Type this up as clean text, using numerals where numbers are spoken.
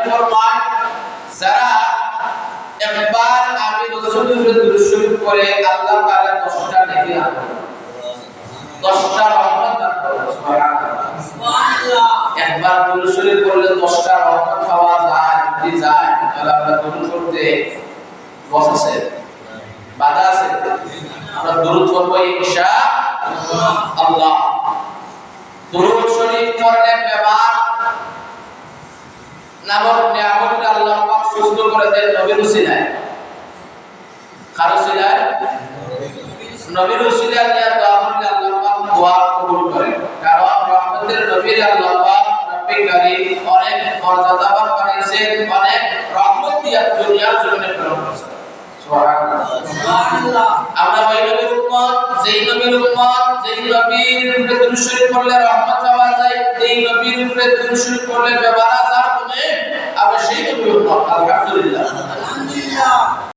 ফরমায় যারা একবার আমি রাসূলের দুরূদ শরীফ পড়ে আল্লাহ তাআলা 10টা নেকি দান করে 10টা রহমত দান করে সুবহানাল্লাহ একবার দুরূদ শরীফ পড়লে 10টা রহমত পাওয়া যায় যদি যায় তাহলে আমরা দুরূদ পড়তে বসে বাধা আছে আমরা দুরূদ পড়ব ইনশাআল্লাহ দুরূদ শরীফ পড়লে বেমার নামক নিয়ামতটা আল্লাহ পাক সুস্থ করে দেন নবীর উসিলায় কার উসিলায় নবীর উসিলায় দিয়া দোয়া করলে আল্লাহ পাক দোয়া কবুল করেন কারণ রহমতের নবীর আল্লাহ পাক রব্বি কারীম অনেক মর্যাদাবান বানিয়েছেন অনেক রহমত দিয়া দুনিয়ার জন্য প্রেরণ করেছেন সুবহানাল্লাহ আমরা ওই নবীর উম্মত যেই নবীর উপরে দুরূদ শরীফ পড়লে রহমত পাওয়া যায় যেই নবীর উপরে দুরূদ শরীফ পড়লে বেমার আজার কমে আমরা সেই নবীর উম্মত আলহামদুলিল্লাহ